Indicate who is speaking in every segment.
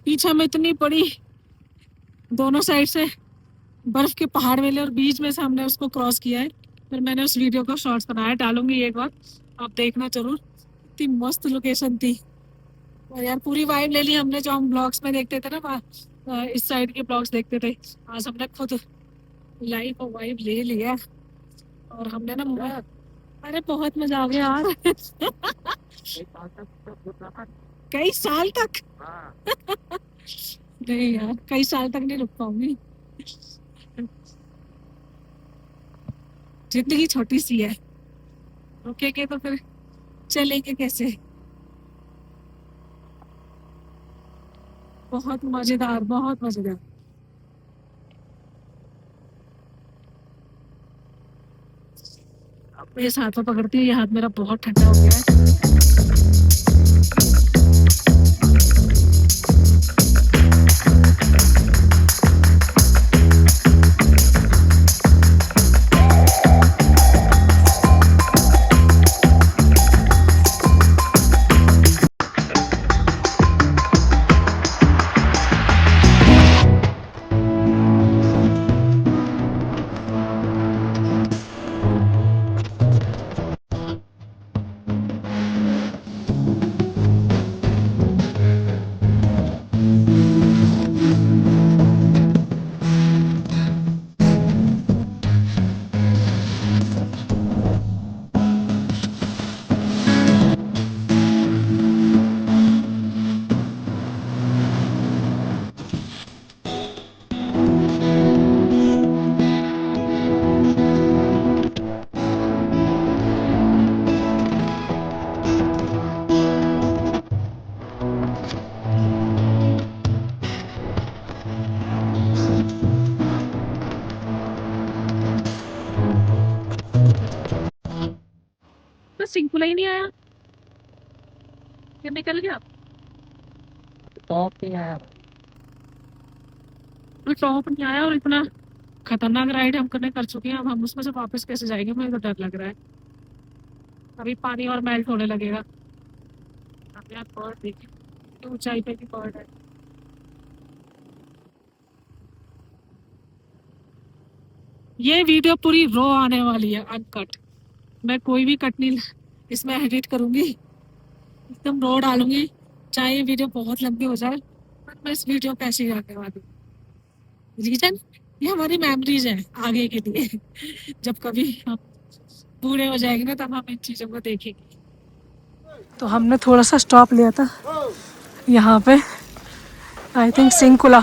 Speaker 1: पीछे में इतनी बड़ी दोनों साइड से बर्फ के पहाड़ मिले और बीच में से हमने उसको क्रॉस किया है। फिर मैंने उस वीडियो को शॉर्ट्स बनाया, डालूंगी एक बार, आप देखना जरूर। इतनी मस्त लोकेशन थी। और यार पूरी वाइब ले ली हमने, जो हम ब्लॉग्स में देखते थे ना, इस साइड के ब्लॉग्स देखते थे। आज हमने खुद लाइव और वाइब ले लिया। और हमने ना, अरे बहुत मजा आ गया यार। कई साल तक। नहीं यार, कई साल तक नहीं रुक पाऊंगी। जिंदगी छोटी सी है, रुकेंगे तो फिर चलेंगे कैसे। बहुत मजेदार, बहुत मजेदार। अब मेरे हाथों पकड़ती है, ये हाथ मेरा बहुत ठंडा हो गया है। बस सिंकुला ही नहीं आया, फिर निकल गया। टॉप नहीं आया, टॉप नहीं आया। और इतना खतरनाक राइड हम करने कर चुके हैं, अब हम उसमें से वापस कैसे जाएंगे, मुझे तो डर लग रहा है। अभी पानी और मेल्ट होने लगेगा। अब यार बर्ड देखिए, ऊंचाई पे भी बर्ड है। ये वीडियो पूरी रो आने वाली है, अनकट। मैं कोई भी कट नहीं इसमें एडिट करूंगी, एकदम रो डालूंगी। चाहे ये वीडियो बहुत लंबी हो जाए, पर मैं इस वीडियो को ऐसे ही रखने वाली हूँ। रीजन, ये हमारी मेमोरीज है आगे के लिए। जब कभी हम बूढ़े हो जाएंगे ना, तब हम इन चीजों को देखेंगे। तो हमने थोड़ा सा स्टॉप लिया था यहाँ पे, आई थिंक सिंकुला,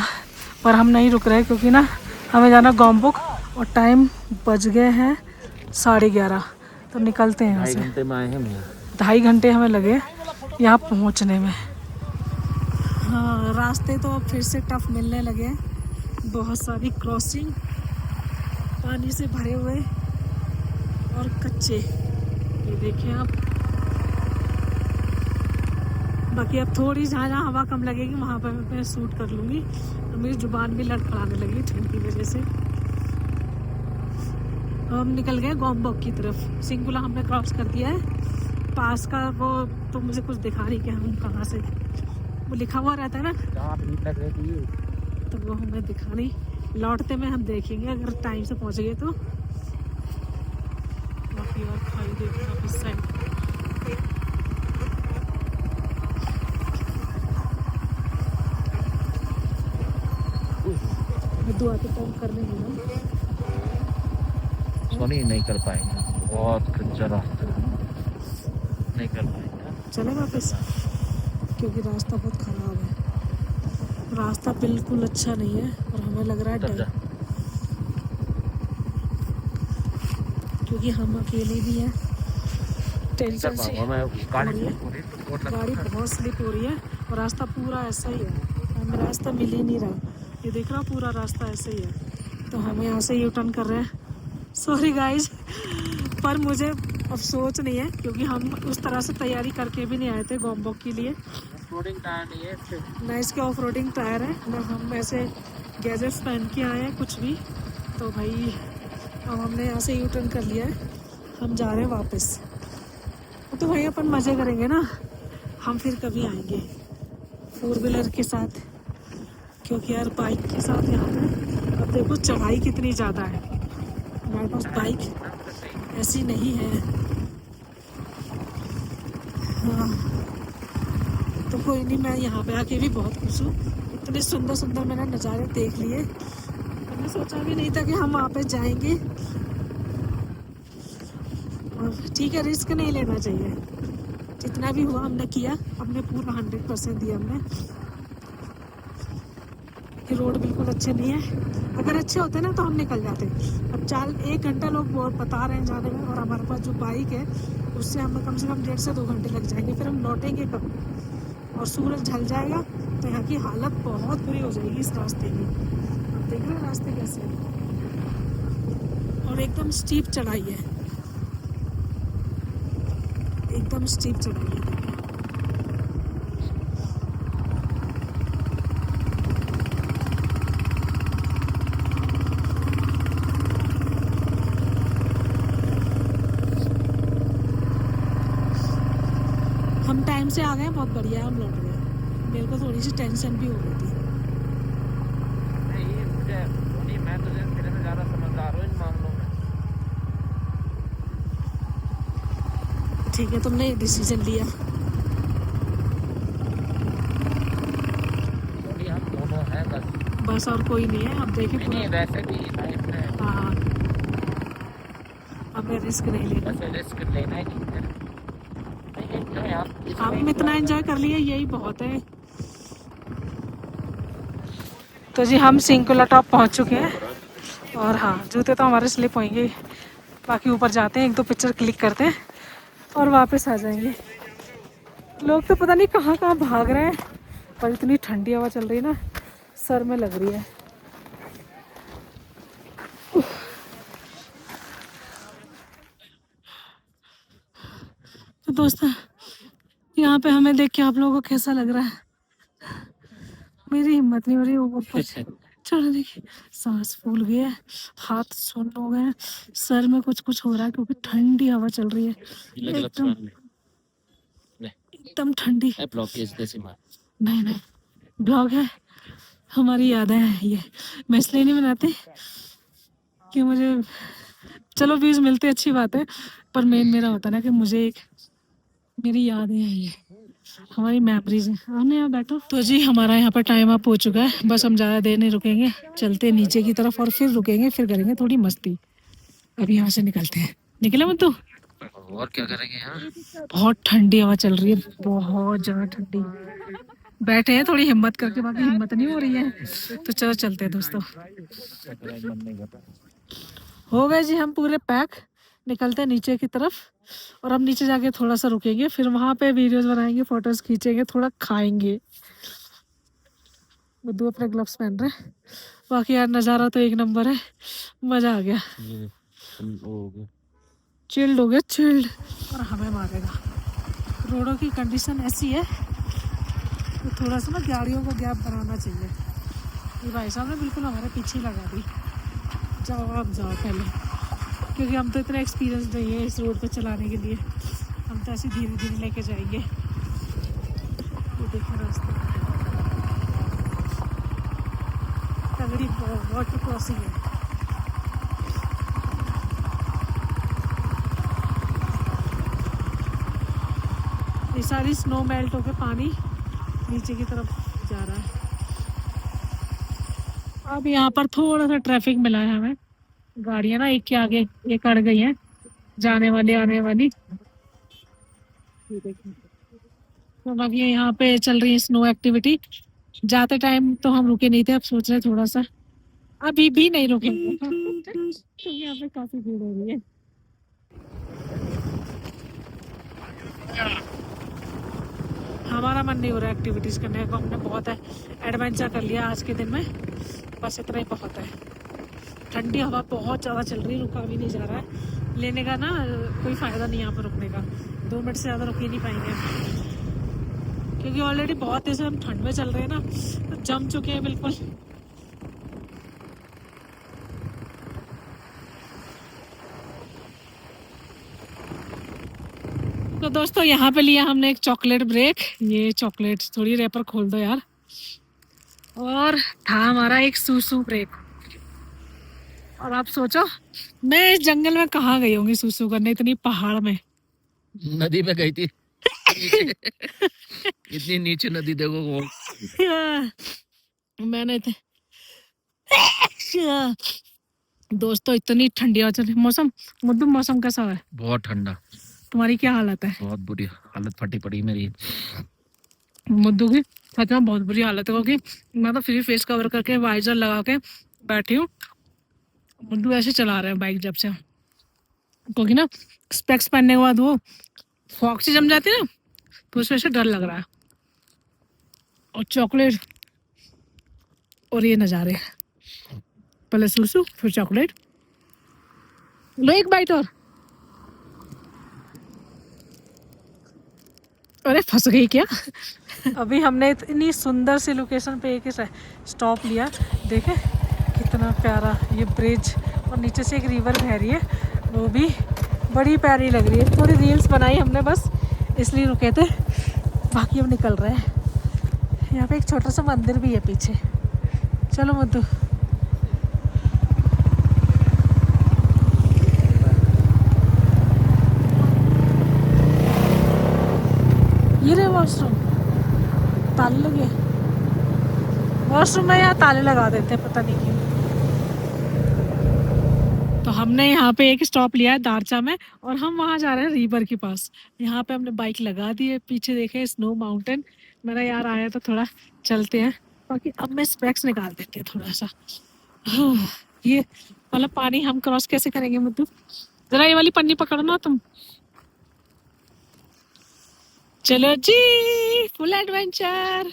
Speaker 1: पर हम नहीं रुक रहे क्योंकि ना हमें जाना गॉम्बुक और टाइम बज गए हैं 11:30। तो निकलते हैं यहाँ से।
Speaker 2: 2.5 घंटे में आए हम यहाँ।
Speaker 1: 2.5 घंटे हमें लगे यहाँ पहुँचने में। हाँ, रास्ते तो अब फिर से टफ मिलने लगे हैं। बहुत सारी क्रॉसिंग पानी से भरे हुए और कच्चे, ये देखें आप। बाकी अब थोड़ी जहाँ जहाँ हवा कम लगेगी वहाँ पर मैं शूट कर लूँगी। तो मेरी जुबान भी लड़खड़ाने लगी ठंड की वजह से। हम निकल गए गॉम्बक की तरफ। सिंकुला हमने क्रॉस कर दिया है। पास का वो तो मुझे कुछ दिखा नहीं कि हम कहाँ से, वो लिखा हुआ रहता है ना, तो वो हमें दिखा नहीं। लौटते में हम देखेंगे अगर टाइम से पहुँच गए तो। बाकी और खाई देखना इस साइड। दुआ तो कम करने में
Speaker 2: सोनी नहीं कर पाएंगे, बहुत कच्चा रास्ता, नहीं कर पाएंगे।
Speaker 1: चले वापस, क्योंकि रास्ता बहुत खराब है। रास्ता बिल्कुल अच्छा नहीं है और हमें लग रहा है डर, क्योंकि हम अकेले भी हैं। टेंशन से गाड़ी बहुत स्लिप हो रही है और रास्ता पूरा ऐसा ही है, हमें रास्ता मिल ही नहीं रहा। ये देख रहा, पूरा रास्ता ऐसे ही है। तो हम यहाँ से यू टर्न कर रहे हैं। सॉरी गाइज, पर मुझे अफसोस नहीं है क्योंकि हम उस तरह से तैयारी करके भी नहीं आए थे गॉम्बक के लिए।
Speaker 2: ऑफ-रोडिंग टायर नहीं है
Speaker 1: ना इसके ऑफ रोडिंग टायर है, ना हम ऐसे गैजेट्स पहन के आए हैं कुछ भी। तो भाई अब हमने यहाँ से यू टर्न कर लिया है, हम जा रहे हैं वापस। तो भाई अपन मज़े करेंगे ना, हम फिर कभी आएंगे 4 व्हीलर के साथ। क्योंकि यार बाइक के साथ यहाँ पे अब देखो चढ़ाई कितनी ज़्यादा है, हमारे पास बाइक ऐसी नहीं है। हाँ, तो कोई नहीं, मैं यहाँ पे आके भी बहुत खुश हूँ। इतने सुंदर सुंदर मैंने नज़ारे देख लिए, मैंने सोचा भी नहीं था कि हम वहाँ पे जाएंगे। और ठीक है, रिस्क नहीं लेना चाहिए, जितना भी हुआ हमने किया, हमने पूरा 100% दिया हमने। कि रोड बिल्कुल अच्छे नहीं है, अगर अच्छे होते ना तो हम निकल जाते। अब 1 घंटा लोग बहुत बता रहे हैं जाने में, और हमारे पास जो बाइक है उससे हमें कम से कम 1.5 से 2 घंटे लग जाएंगे, फिर हम लौटेंगे कब, और सूरज ढल जाएगा तो यहाँ की हालत बहुत बुरी हो जाएगी इस रास्ते में। आप देख रहे हो रास्ते कैसे है, और एकदम स्टीप चढ़ाई है, एकदम स्टीप चढ़ाई है। हम टाइम से आ गए, बहुत बढ़िया है, हम लौट गए। मेरे को थोड़ी सी टेंशन भी हो रही थी।
Speaker 2: नहीं मुझे धोनी, मैं तुझे तेरे से ज्यादा समझदार हूँ इन मामलों में।
Speaker 1: ठीक है, तुमने डिसीजन लिया।
Speaker 2: धोनी हम दोनों हैं बस।
Speaker 1: बस और कोई नहीं है, अब देखिए
Speaker 2: नहीं वैसे भी लाइफ में
Speaker 1: हाँ, हमें रिस्क नहीं लेना।
Speaker 2: बस रिस्क लेना ही नहीं है।
Speaker 1: हम इतना एंजॉय कर लिए, यही बहुत है। तो जी हम सिंकुला टॉप पहुंच चुके हैं, और हाँ जूते तो हमारे स्लिप होंगे, बाकी ऊपर जाते हैं, 1-2 पिक्चर क्लिक करते हैं और वापस आ जाएंगे। लोग तो पता नहीं कहाँ कहाँ भाग रहे हैं, पर इतनी ठंडी हवा चल रही है ना, सर में लग रही है। तो दोस्तों यहाँ पे हमें देख के आप लोगों को कैसा लग रहा है? मेरी हिम्मत नहीं हो रही ऊपर चढ़ने की, सांस फूल गई है, हाथ सुन्न हो गए हैं, सर में कुछ कुछ हो रहा है क्योंकि ठंडी हवा चल रही है, एकदम एकदम ठंडी। नहीं नहीं, ब्लॉग है, हमारी यादें हैं ये, मैं इसलिए नहीं बनाती कि मुझे, चलो व्यूज मिलते अच्छी बात है, पर मेन मेरा होता है ना कि मुझे एक मेरी यादें हैं ये, हमारी मेमोरीज हैं। हमने यहाँ बैठो तो जी हमारा यहाँ पर टाइम अप हो चुका है, बस हम ज़्यादा देर नहीं रुकेंगे, चलते नीचे की तरफ और फिर रुकेंगे, फिर करेंगे थोड़ी मस्ती। अभी यहाँ से निकलते हैं, निकले मत तू,
Speaker 2: और क्या करेंगे यहाँ?
Speaker 1: बहुत ठंडी हवा चल रही है, बहुत ज़्यादा ठंडी। बैठे हैं थोड़ी हिम्मत करके, बाकी हिम्मत नहीं हो रही है, तो चलो चलते हैं दोस्तों। हो गए जी हम पूरे पैक, निकलते हैं नीचे की तरफ, और हम नीचे जाके थोड़ा सा रुकेंगे, फिर वहाँ पे वीडियोस बनाएंगे, फोटोज खींचेंगे, थोड़ा खाएंगे। बुद्धू अपने ग्लव्स पहन रहे हैं। बाकी यार नज़ारा तो एक नंबर है, मज़ा आ गया, चिल्ड हो गया चिल्ड। और हमें मारेगा, रोडों की कंडीशन ऐसी है तो थोड़ा सा ना गाड़ियों को गैप बनाना चाहिए। ये भाई साहब ने बिल्कुल हमारे पीछे लगा दी, जाओ आप जाओ पहले, क्योंकि हम तो इतना एक्सपीरियंस नहीं है इस रोड पे चलाने के लिए, हम तो ऐसे धीरे धीरे लेके जाएंगे। ये देखो रास्ता, तगड़ी वाटर क्रॉसिंग है। ये सारी स्नो मेल्ट होकर पानी नीचे की तरफ जा रहा है। अब यहाँ पर थोड़ा सा ट्रैफिक मिला है हमें, गाड़ियाँ ना एक के आगे एक अड़ गई हैं, जाने वाली आने वाली। तो बाकी यहाँ पे चल रही है स्नो एक्टिविटी। जाते टाइम तो हम रुके नहीं थे, अब सोच रहे थोड़ा सा, अभी भी नहीं रुकेंगे क्योंकि यहाँ पे काफी भीड़ हो रही है। हमारा मन नहीं हो रहा एक्टिविटीज करने का, हमने बहुत है एडवेंचर कर लिया आज के दिन में, बस इतना ही बहुत है। ठंडी हवा बहुत ज़्यादा चल रही है, रुका भी नहीं जा रहा है, लेने का ना कोई फ़ायदा नहीं यहाँ पर रुकने का, 2 मिनट से ज़्यादा रुक ही नहीं पाएंगे, क्योंकि ऑलरेडी बहुत ऐसे हम ठंड में चल रहे हैं ना, तो जम चुके हैं बिल्कुल। तो दोस्तों यहाँ पे लिया हमने एक चॉकलेट ब्रेक, ये चॉकलेट थोड़ी रैपर खोल दो यार, और था हमारा एक सूसू ब्रेक। और आप सोचो मैं इस जंगल में कहाँ गई होंगी सूसू करने, इतनी पहाड़ में।
Speaker 2: नदी में गई थी नीचे। इतनी नीचे नदी देखो वो।
Speaker 1: मैंने दोस्तों इतनी ठंडी हवा चल रही। मौसम मुद्दू मौसम कैसा है?
Speaker 2: बहुत ठंडा।
Speaker 1: तुम्हारी क्या हालत है?
Speaker 2: बहुत बुरी हालत फटी पड़ी मेरी।
Speaker 1: मुद्दू की सच में बहुत बुरी हालत है, क्योंकि मैं तो फ्री फेस कवर करके वाइजर लगा के बैठी हूँ। मुद्दू ऐसे चला रहे हैं बाइक जब से, क्योंकि ना स्पेक्स पहनने के बाद वो फॉग से जम जाती है ना, तो उस वजह से डर लग रहा है। और चॉकलेट और ये नज़ारे, पहले सूसू फिर चॉकलेट। लो एक बाइट और। अरे फंस गई क्या? अभी हमने इतनी सुंदर सी लोकेशन पे एक स्टॉप लिया। देखे कितना प्यारा ये ब्रिज, और नीचे से एक रिवर बह रही है, वो भी बड़ी प्यारी लग रही है। थोड़ी रील्स बनाई हमने बस, इसलिए रुके थे, बाकी हम निकल रहे हैं। यहाँ पे एक छोटा सा मंदिर भी है पीछे। चलो मधु। ये रहे वॉशरूम, ताले लगे। वॉशरूम में यहाँ ताले लगा देते हैं, पता नहीं क्यों। तो हमने यहाँ पे एक स्टॉप लिया है दारचा में, और हम वहाँ जा रहे हैं रिवर के पास। यहाँ पे हमने बाइक लगा दी है, पीछे देखे स्नो माउंटेन। मेरा यार आया तो थोड़ा चलते हैं, बाकी अब मैं स्पेक्स निकाल देती हूँ थोड़ा सा। हाँ, ये वाला पानी हम क्रॉस कैसे करेंगे मुद्दू? जरा ये वाली पन्नी पकड़ना तुम। चलो जी, फुल एडवेंचर।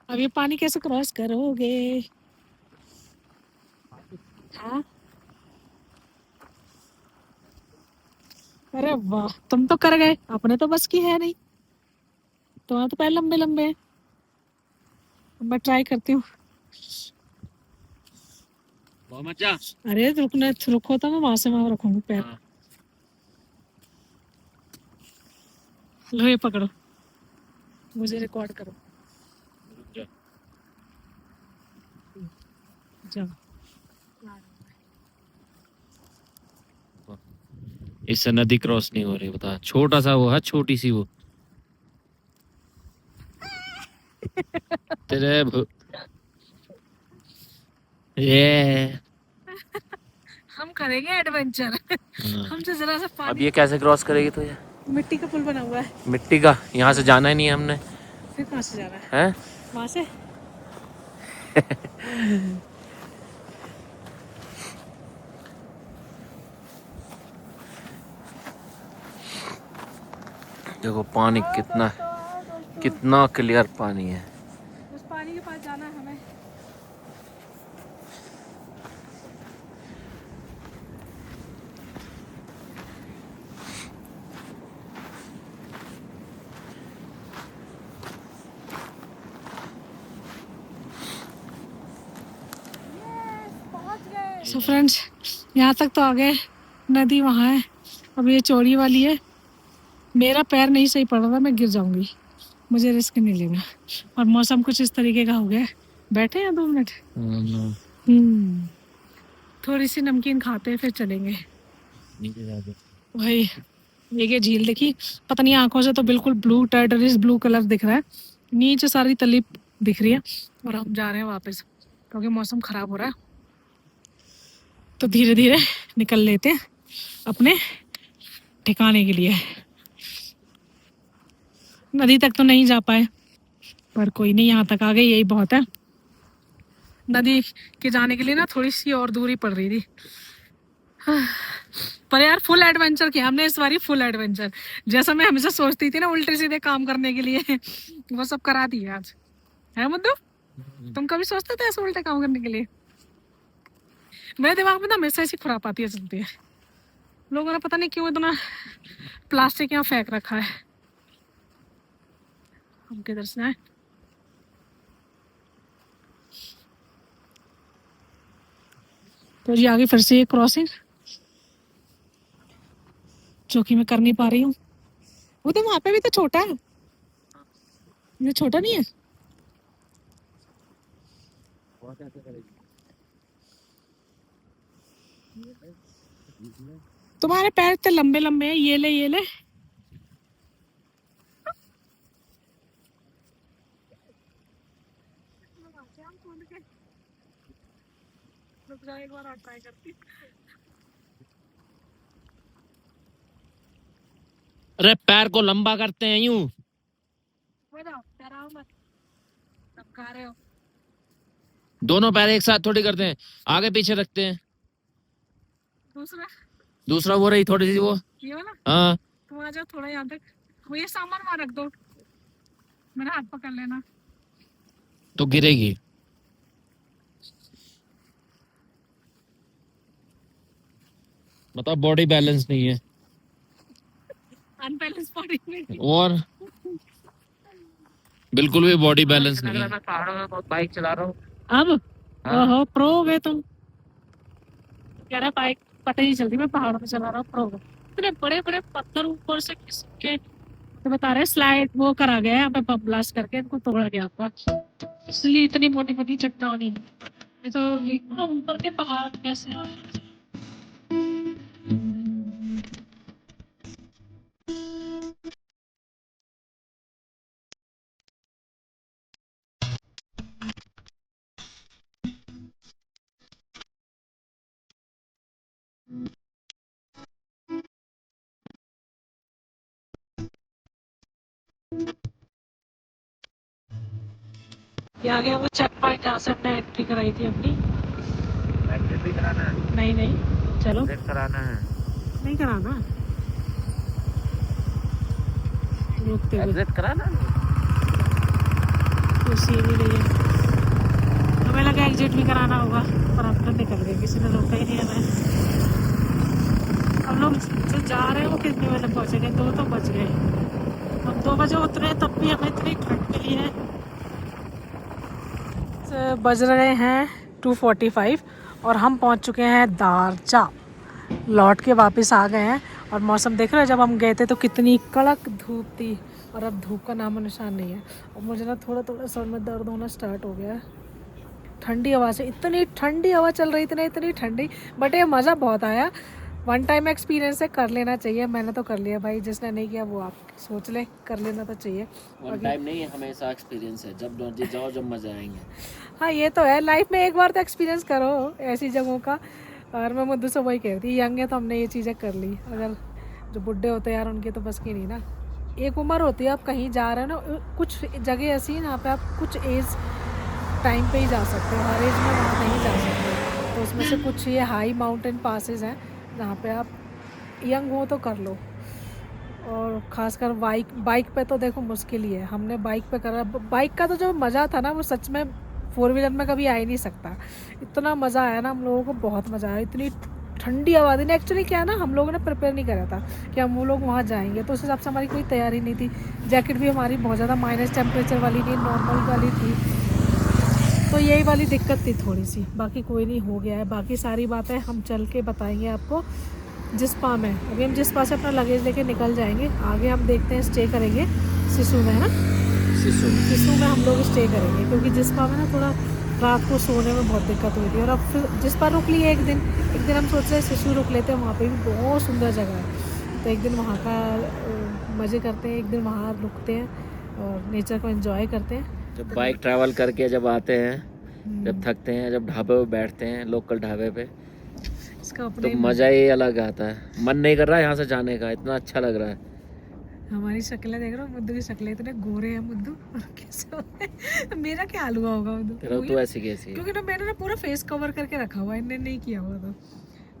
Speaker 1: अब ये पानी कैसे क्रॉस करोगे? हाँ, अरे वाह, तुम तो कर गए, अपने तो बस की है नहीं। तुम्हारे तो पैर लंबे लंबे हैं। मैं ट्राई करती हूँ। अरे रुकने रुको तो मैं वहां से वहां रखूंगी पैर। लो ये पकड़ो, मुझे रिकॉर्ड करो। जाओ।
Speaker 2: इससे नदी क्रॉस नहीं हो रही, बता। छोटा सा वो है, छोटी सी वो तेरे ये
Speaker 1: हम करेंगे एडवेंचर। हमसे जरा सा
Speaker 2: अब
Speaker 1: पानी।
Speaker 2: ये कैसे क्रॉस करेगी तो ये
Speaker 1: मिट्टी का पुल बना हुआ है।
Speaker 2: मिट्टी का, यहाँ से जाना ही नहीं है हमने।
Speaker 1: फिर कहाँ से जाना है?
Speaker 2: हैं?
Speaker 1: वहां से।
Speaker 2: देखो पानी कितना कितना क्लियर पानी है।
Speaker 1: उस पानी के पास जाना है हमें। सो फ्रेंड्स, यहाँ तक तो आ गए, नदी वहाँ है। अब ये चौड़ी वाली है। मेरा पैर नहीं सही पड़ रहा, मैं गिर जाऊंगी, मुझे रिस्क नहीं लेना। और मौसम कुछ इस तरीके का हो गया है। बैठे हैं 2 मिनट। थोड़ी सी नमकीन खाते हैं फिर चलेंगे। भाई ये झील देखी, पता नहीं आंखों से तो बिल्कुल ब्लू टर्टलिस ब्लू कलर दिख रहा है, नीचे सारी तली दिख रही है। और हम जा रहे हैं वापस, क्योंकि मौसम खराब हो रहा है। तो धीरे धीरे निकल लेते हैं अपने ठिकाने के लिए। नदी तक तो नहीं जा पाए, पर कोई नहीं, यहाँ तक आ गए, यही बहुत है। नदी के जाने के लिए ना थोड़ी सी और दूरी पड़ रही थी। पर यार फुल एडवेंचर किया हमने इस बारी, फुल एडवेंचर। जैसा मैं हमेशा सोचती थी ना उल्टे सीधे काम करने के लिए, वो सब करा दिए आज। है मुद्दू, तुम कभी सोचते थे ऐसे उल्टे काम करने के लिए? मेरे दिमाग में ना हमेशा ऐसी खुरापातियां चलती है। लोगों ने पता नहीं क्यों इतना प्लास्टिक यहाँ फेंक रखा है। हम किधर से आए? तो जी आगे फिर से ये क्रॉसिंग, जो कि मैं कर नहीं पा रही हूँ। वो तो वहां पे भी तो छोटा है, ये छोटा नहीं है। तुम्हारे पैर इतने लंबे लंबे हैं, ये ले ये ले। एक बार और ट्राई करती।
Speaker 2: अरे पैर को लंबा करते हैं यूं।
Speaker 1: डराओ मत, सब खा रहे हो।
Speaker 2: दोनों पैर एक साथ थोड़ी करते हैं, आगे पीछे रखते हैं।
Speaker 1: दूसरा
Speaker 2: दूसरा वो रही थोड़ी सी वो।
Speaker 1: ये वाला।
Speaker 2: हाँ
Speaker 1: तुम आ जाओ थोड़ा यहाँ तक, वो ये सामान वहाँ रख दो, मेरा हाथ पकड़ लेना।
Speaker 2: तो गिरेगी। मतलब बॉडी बैलेंस नहीं है
Speaker 1: अनबैलेंस बॉडी में।
Speaker 2: और बिल्कुल भी बॉडी बैलेंस नहीं है। मैं पहाड़ों में बहुत बाइक चला रहा हूँ
Speaker 1: अब।
Speaker 2: हाँ।
Speaker 1: ओहो प्रो हो गए तुम। कह रहा बाइक पता ही नहीं चलती, मैं पहाड़ों में चला रहा हूँ, प्रो हो गए। इतने बड़े बड़े पत्थर ऊपर से किसके तो बता रहे स्लाइड वो करा गया है, यहाँ पे बम ब्लास्ट करके इनको तोड़ा गया था, इसलिए इतनी मोटी मोटी चट्टानी। ये तो इतना ऊपर के पहाड़ कैसे हैं? ये आ गया वो चेक पॉइंट जहाँ से हमने एंट्री कराई थी अपनी।
Speaker 2: एग्जिट भी कराना है।
Speaker 1: नहीं नहीं चलो।
Speaker 2: एग्जिट कराना है।
Speaker 1: नहीं कराना, रोकते हुए
Speaker 2: एग्जिट कराना है।
Speaker 1: तो सीन ही नहीं है, हमें लगा एग्जिट भी कराना होगा, पर हम तो निकल गए, किसी ने रोका ही नहीं हमें। हम लोग जो जा रहे हैं वो कितने बजे पहुंचेंगे, 2 तो बज गए। हम 2 बजे उतरे तब भी हमें इतनी ठंड मिली है। बज रहे हैं 2:45 और हम पहुंच चुके हैं दारचा। लौट के वापस आ गए हैं और मौसम देख रहे हैं, जब हम गए थे तो कितनी कड़क धूप थी और अब धूप का नामो निशान नहीं है। और मुझे ना थोड़ा थोड़ा सर में दर्द होना स्टार्ट हो गया है। ठंडी हवा से, इतनी ठंडी हवा चल रही थी ना, इतनी ठंडी, बट ये मज़ा बहुत आया। वन टाइम एक्सपीरियंस है, कर लेना चाहिए। मैंने तो कर लिया भाई, जिसने नहीं किया वो आप सोच ले, कर लेना तो चाहिए।
Speaker 2: वन टाइम नहीं है, हमेशा एक्सपीरियंस है, जब मर्जी जाओ जब मजा आएंगे।
Speaker 1: हाँ ये तो है, लाइफ में एक बार तो एक्सपीरियंस करो ऐसी जगहों का। और मैं मुद्दे से वही कह रही थी, यंग है तो हमने ये चीज़ें कर ली, अगर जो बुढ़े होते हैं यार उनकी तो बस की नहीं ना। एक उम्र होती है, आप कहीं जा रहे हो ना, कुछ जगह ऐसी है जहाँ पे आप कुछ एज टाइम पे ही जा सकते हो, हर एज में वहाँ नहीं जा सकते। तो उसमें से कुछ ये हाई माउंटेन पासेस हैं जहाँ पे आप यंग हो तो कर लो। और ख़ासकर बाइक पे तो देखो मुश्किल ही है, हमने बाइक पे करा। बाइक का तो जो मज़ा था ना वो सच में 4 व्हीलर में कभी आ ही नहीं सकता। इतना मज़ा आया ना हम लोगों को, बहुत मज़ा आया। इतनी ठंडी हवा थी ना, एक्चुअली क्या है ना, हम लोगों ने प्रिपेयर नहीं करा था कि हम वो लोग वहाँ जाएंगे, तो उस हिसाब से हमारी कोई तैयारी नहीं थी। जैकेट भी हमारी बहुत ज़्यादा माइनस टेम्परेचर वाली नहीं, नॉर्मल वाली थी। तो यही वाली दिक्कत थी थोड़ी सी, बाकी कोई नहीं, हो गया है। बाकी सारी बातें हम चल के बताएंगे आपको। जिस्पा में अभी हम जिस्पा से अपना लगेज लेके निकल जाएंगे, आगे हम देखते हैं स्टे करेंगे सिसु में, है ना। सिसु में हम लोग स्टे करेंगे, क्योंकि जिस्पा में ना थोड़ा रात को सोने में बहुत दिक्कत हुई थी। और अब फिर जिस्पा रुक लिए एक दिन हम सोच रहे हैं सिसु रुक लेते हैं, वहाँ पे भी बहुत सुंदर जगह है। तो एक दिन वहाँ का मज़े करते हैं, एक दिन वहाँ रुकते हैं और नेचर को एंजॉय करते हैं।
Speaker 2: जब बाइक ट्रैवल करके जब आते हैं, जब थकते हैं, जब ढाबे पे बैठते हैं, लोकल ढाबे पे,
Speaker 1: इसका
Speaker 2: तो
Speaker 1: अपने
Speaker 2: मजा ही अलग आता है। मन नहीं कर रहा है यहाँ से जाने का, इतना अच्छा लग रहा है।
Speaker 1: हमारी शक्लें देख रहे हो, मुद्दू की शक्लें इतने गोरे हैं मुद्दू, और कैसे हो गए? मेरा क्या हाल हुआ होगा मुद्दू?
Speaker 2: तेरा तो ऐसी कैसी है।
Speaker 1: क्योंकि ना मैंने ना पूरा फेस कवर करके रखा हुआ है, इन्हें नहीं किया हुआ था,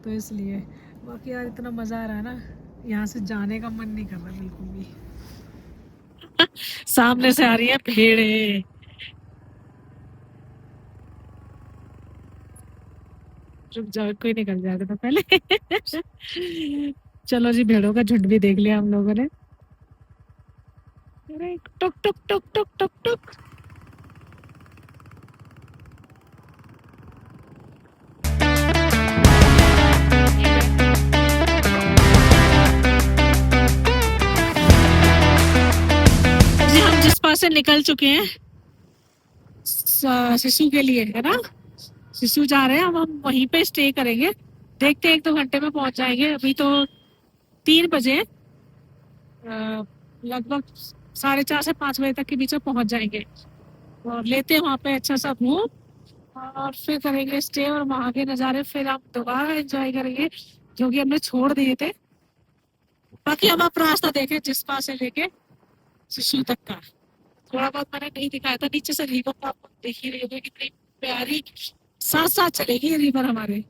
Speaker 1: तो इसलिए। बाकी यार इतना मजा आ रहा है ना, यहाँ से जाने का मन नहीं कर रहा बिल्कुल भी। सामने से आ रही है भेड़े। रुक जाओ, कोई निकल जाएगा तो पहले। चलो जी, भेड़ों का झुंड भी देख लिया हम लोगों ने। अरे टुक टुक टुक टुक टुक टुक। जी हम जिस पास से निकल चुके हैं सिसु के लिए, है ना। सिसु जा रहे हैं, अब हम वहीं पे स्टे करेंगे। देखते हैं 1-2 घंटे में पहुंच जाएंगे। अभी तो 3 बजे, लगभग 4:30 से 5 बजे तक के बीच में पहुंच जाएंगे। और लेते हैं वहाँ पे अच्छा सा रूम और फिर करेंगे स्टे, और वहाँ के नज़ारे फिर हम दोबारा एंजॉय करेंगे जो कि हमने छोड़ दिए थे। बाकी हम आप रास्ता देखें जिस्पा से लेके सिसु तक का थोड़ा बहुत मैंने नहीं दिखाया था। नीचे से रिवर तो आपको देख ही रही होगी कितनी प्यारी, साथ साथ चलेगी ये रिवर हमारे।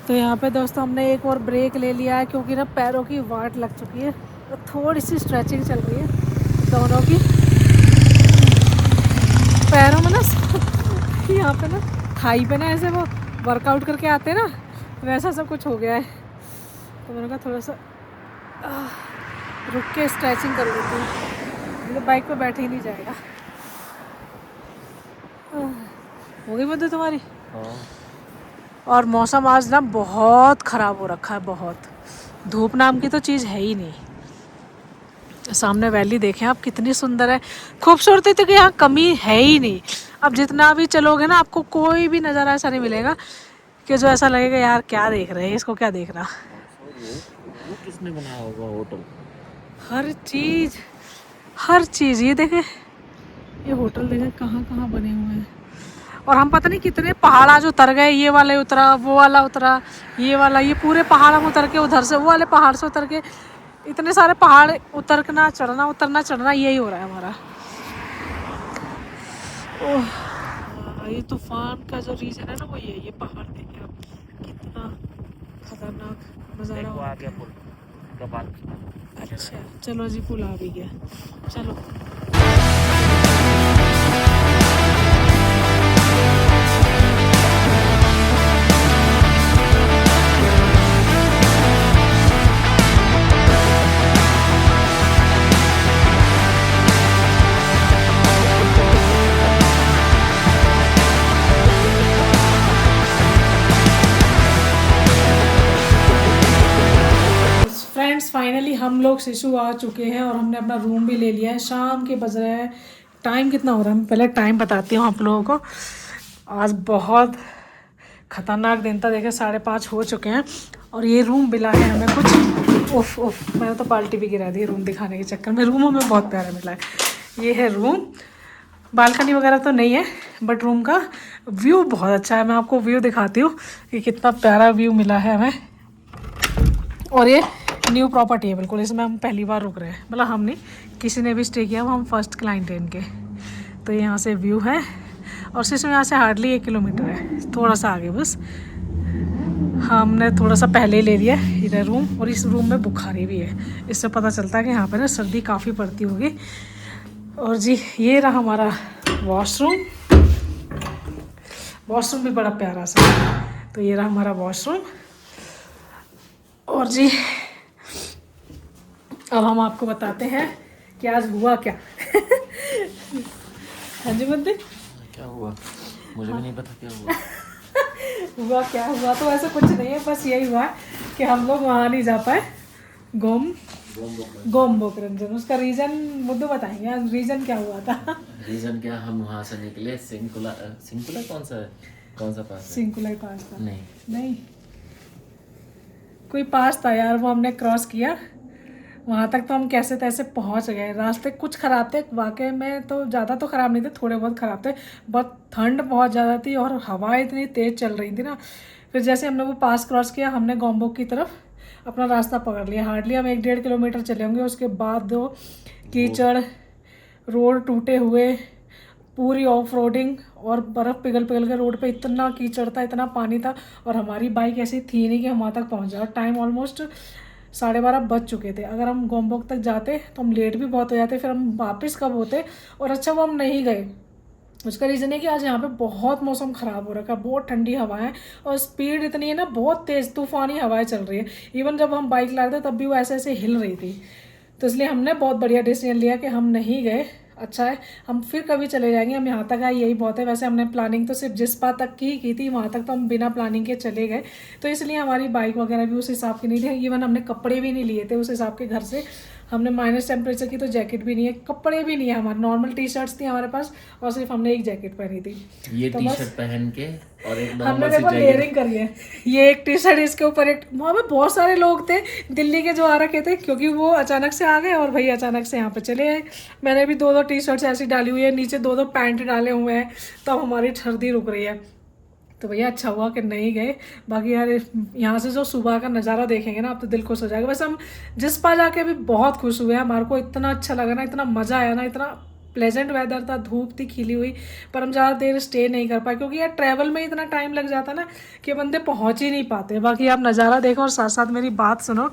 Speaker 1: तो यहाँ पे दोस्तों हमने एक और ब्रेक ले लिया है क्योंकि ना पैरों की वाट लग चुकी है, तो थोड़ी सी स्ट्रेचिंग चल रही है दोनों की पैरों में ना। यहाँ पे ना थाई पे ना ऐसे वो वर्कआउट करके आते हैं ना, वैसा सब कुछ हो गया है। तो मैंने कहा थोड़ा सा रुक के स्ट्रेचिंग कर लेती हूँ, तो बाइक पे बैठे ही नहीं जाएगा। हो गई मदद तुम्हारी? और मौसम आज ना बहुत ख़राब हो रखा है, बहुत धूप नाम की तो चीज़ है ही नहीं। सामने वैली देखें आप कितनी सुंदर है, खूबसूरती तो कि यहाँ कमी है ही नहीं। अब जितना भी चलोगे ना आपको कोई भी नज़ारा ऐसा नहीं मिलेगा कि जो ऐसा लगेगा यार क्या देख रहे हैं, इसको क्या देख रहा।
Speaker 2: वो किसने बनाया होगा होटल?
Speaker 1: हर चीज़ ये देखें, ये होटल देखें कहाँ कहाँ बने हुए हैं। और हम पता नहीं कितने पहाड़ आज उतर गए, ये वाला उतरा, वो वाला उतरा, ये वाला, ये पूरे पहाड़ हम उतर के उधर से वो वाले पहाड़ से उतर के, इतने सारे पहाड़ उतरना चढ़ना उतरना चढ़ना यही हो रहा है हमारा। ओह, ये तूफान का जो रीजन है ना वो ये पहाड़ देखे आप कितना खतरनाक नज़ारा हो
Speaker 2: आ गया
Speaker 1: रहा है।
Speaker 2: पुल का बाद।
Speaker 1: अच्छा चलो जी, पुल आ भी गया, चलो। फ्रेंड्स फाइनली हम लोग सिसु आ चुके हैं और हमने अपना रूम भी ले लिया है। शाम के बज रहे हैं, टाइम कितना हो रहा है मैं पहले टाइम बताती हूँ आप लोगों को। आज बहुत खतरनाक दिन था, देखे 5:30 हो चुके हैं और ये रूम मिला है हमें कुछ। ओफ मैंने तो बाल्टी भी गिरा दी रूम दिखाने के चक्कर में। रूम हमें बहुत प्यारा मिला है। ये है रूम, बालकनी वगैरह तो नहीं है बट रूम का व्यू बहुत अच्छा है। मैं आपको व्यू दिखाती हूँ कि कितना प्यारा व्यू मिला है हमें। और ये न्यू प्रॉपर्टी है बिल्कुल, इसमें हम पहली बार रुक रहे हैं, मतलब हम नहीं, किसी ने भी स्टे किया, वो हम फर्स्ट क्लाइंट हैं इनके। तो यहाँ से व्यू है और सिर्फ यहाँ से हार्डली 1 किलोमीटर है, थोड़ा सा आगे बस। हमने थोड़ा सा पहले ही ले लिया इधर रूम, और इस रूम में बुखारी भी है, इससे पता चलता है कि यहाँ पर ना सर्दी काफ़ी पड़ती होगी। और जी ये रहा हमारा वॉशरूम, वॉशरूम भी बड़ा प्यारा सा। तो ये रहा हमारा वॉशरूम। और जी अब हम आपको बताते हैं कि आज हुआ क्या। हाँ जी बंदे,
Speaker 2: क्या हुआ मुझे भी नहीं पता क्या हुआ।
Speaker 1: हुआ क्या हुआ तो ऐसा कुछ नहीं है, बस यही हुआ कि हम लोग वहाँ नहीं जा पाए, गोम्बोक रंजन। उसका रीज़न मुद्दे बताएंगे आज, रीज़न क्या हुआ था।
Speaker 2: रीजन क्या, हम वहाँ से निकले सिंकुला कौन सा पास है?
Speaker 1: सिंकुलाई पास था।
Speaker 2: नहीं
Speaker 1: कोई पास था यार, वो हमने क्रॉस किया। वहाँ तक तो हम कैसे तैसे पहुँच गए। रास्ते कुछ ख़राब थे वाकई में, तो ज़्यादा तो ख़राब नहीं थे, थोड़े बहुत ख़राब थे, बहुत ठंड बहुत ज़्यादा थी और हवा इतनी तेज़ चल रही थी ना। फिर जैसे हमने वो पास क्रॉस किया, हमने गोम्बोक की तरफ अपना रास्ता पकड़ लिया। हार्डली हम 1-1.5 किलोमीटर चले होंगे। उसके बाद दो कीचड़, रोड टूटे हुए, पूरी ऑफ रोडिंग, और बर्फ़ पिघल पिघल के रोड पे इतना कीचड़ था, इतना पानी था, और हमारी बाइक ऐसी थी नहीं कि हम वहाँ तक पहुँच जाए। टाइम ऑलमोस्ट 12:30 बज चुके थे। अगर हम गोम्बोक तक जाते तो हम लेट भी बहुत हो जाते, फिर हम वापस कब होते। और अच्छा वो हम नहीं गए, उसका रीज़न है कि आज यहाँ पे बहुत मौसम ख़राब हो रखा है, बहुत ठंडी हवाएं और स्पीड इतनी है ना, बहुत तेज़ तूफ़ानी हवाएं चल रही है। इवन जब हम बाइक ला रहे थे तब भी वो ऐसे ऐसे हिल रही थी। तो इसलिए हमने बहुत बढ़िया डिसीजन लिया कि हम नहीं गए, अच्छा है, हम फिर कभी चले जाएंगे। हम यहाँ तक आए यही बहुत है। वैसे हमने प्लानिंग तो सिर्फ जिस्पा तक की ही की थी, वहाँ तक तो हम बिना प्लानिंग के चले गए, तो इसलिए हमारी बाइक वगैरह भी उस हिसाब की नहीं थी। इवन हमने कपड़े भी नहीं लिए थे उस हिसाब के घर से। हमने माइनस टेम्परेचर की तो जैकेट भी नहीं है, कपड़े भी नहीं है हमारे, नॉर्मल टी शर्ट्स थी हमारे पास और सिर्फ हमने एक जैकेट पहनी थी।
Speaker 2: ये
Speaker 1: तो
Speaker 2: टी
Speaker 1: बस
Speaker 2: शर्ट पहन के और एक
Speaker 1: हमने
Speaker 2: नॉर्मल सी
Speaker 1: देखो
Speaker 2: जैकेट।
Speaker 1: लेयरिंग करी है, ये एक टी शर्ट, इसके ऊपर एक, वहाँ पे बहुत सारे लोग थे दिल्ली के जो आ रखे थे, क्योंकि वो अचानक से आ गए और भाई अचानक से यहाँ पे चले आए। मैंने भी 2-2 टी शर्ट्स ऐसी डाली हुई है, नीचे 2-2 पैंट डाले हुए हैं, तब हमारी सर्दी रुक रही है। तो भैया अच्छा हुआ कि नहीं गए। बाकी यार यहाँ से जो सुबह का नज़ारा देखेंगे ना, आप तो दिल खुश हो जाएगा। वैसे हम जिस्पा जाके भी बहुत खुश हुए, हमारे को इतना अच्छा लगा ना, इतना मज़ा आया ना, इतना प्लेजेंट वेदर था, धूप थी खिली हुई, पर हम ज़्यादा देर स्टे नहीं कर पाए क्योंकि यार ट्रैवल में इतना टाइम लग जाता ना कि बंदे पहुँच ही नहीं पाते। बाकी आप नज़ारा देखो और साथ साथ मेरी बात सुनो,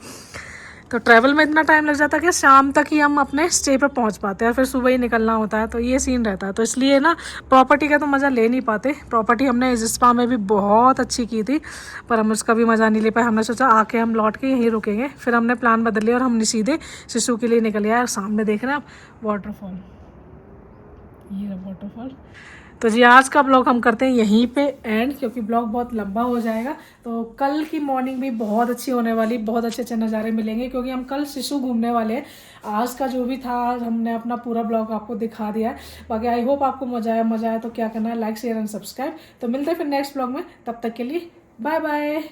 Speaker 1: तो ट्रैवल में इतना टाइम लग जाता है कि शाम तक ही हम अपने स्टे पर पहुंच पाते हैं और फिर सुबह ही निकलना होता है, तो ये सीन रहता है। तो इसलिए ना प्रॉपर्टी का तो मज़ा ले नहीं पाते। प्रॉपर्टी हमने जिस्पा में भी बहुत अच्छी की थी, पर हम उसका भी मज़ा नहीं ले पाए। हमने सोचा आके हम लौट के यहीं रुकेंगे, फिर हमने प्लान बदल लिया और हम सीधे सिसु के लिए निकल गए। सामने देख रहे हैं आप वाटरफॉल, ये रहा वाटरफॉल। तो जी आज का ब्लॉग हम करते हैं यहीं पे एंड, क्योंकि ब्लॉग बहुत लंबा हो जाएगा। तो कल की मॉर्निंग भी बहुत अच्छी होने वाली, बहुत अच्छे अच्छे नज़ारे मिलेंगे क्योंकि हम कल सिसु घूमने वाले हैं। आज का जो भी था, आज हमने अपना पूरा ब्लॉग आपको दिखा दिया है। बाकी आई होप आपको मज़ा आया तो क्या करना है, लाइक शेयर एंड सब्सक्राइब। तो मिलते हैं फिर नेक्स्ट ब्लॉग में, तब तक के लिए बाय बाय।